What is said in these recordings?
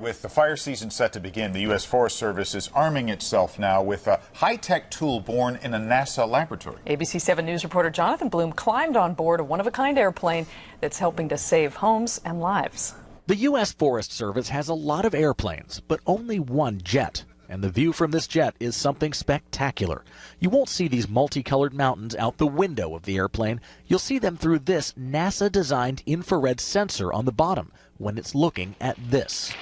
With the fire season set to begin, the U.S. Forest Service is arming itself now with a high-tech tool born in a NASA laboratory. ABC 7 News reporter Jonathan Bloom climbed on board a one-of-a-kind airplane that's helping to save homes and lives. The U.S. Forest Service has a lot of airplanes, but only one jet. And the view from this jet is something spectacular. You won't see these multicolored mountains out the window of the airplane. You'll see them through this NASA-designed infrared sensor on the bottom when it's looking at this.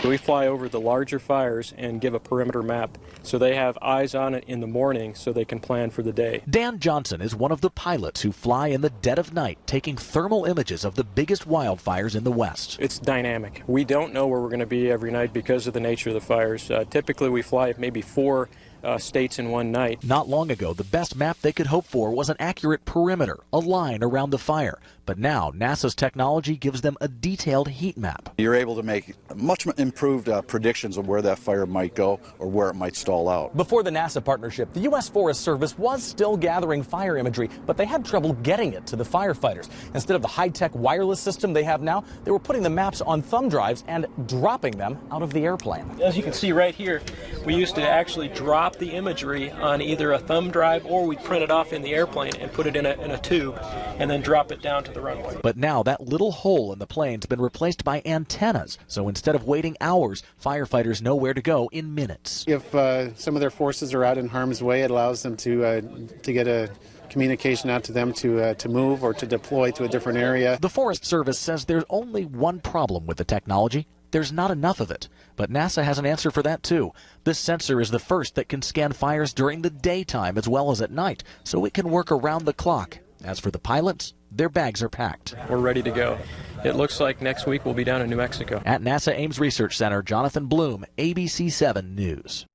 We fly over the larger fires and give a perimeter map so they have eyes on it in the morning so they can plan for the day. Dan Johnson is one of the pilots who fly in the dead of night, taking thermal images of the biggest wildfires in the West. It's dynamic. We don't know where we're going to be every night because of the nature of the fires. Typically we fly maybe 4 states in one night. Not long ago, the best map they could hope for was an accurate perimeter, a line around the fire. But now, NASA's technology gives them a detailed heat map. You're able to make much improved predictions of where that fire might go or where it might stall out. Before the NASA partnership, the U.S. Forest Service was still gathering fire imagery, but they had trouble getting it to the firefighters. Instead of the high-tech wireless system they have now, they were putting the maps on thumb drives and dropping them out of the airplane. As you can see right here, we used to actually drop the imagery on either a thumb drive or we'd print it off in the airplane and put it in a tube and then drop it down to the runway. But now that little hole in the plane's been replaced by antennas, so instead of waiting hours, firefighters know where to go in minutes. If some of their forces are out in harm's way, it allows them to get a communication out to them to move or to deploy to a different area. The Forest Service says there's only one problem with the technology. There's not enough of it. But NASA has an answer for that, too. This sensor is the first that can scan fires during the daytime as well as at night, so it can work around the clock. As for the pilots, their bags are packed. We're ready to go. It looks like next week we'll be down in New Mexico. At NASA Ames Research Center, Jonathan Bloom, ABC 7 News.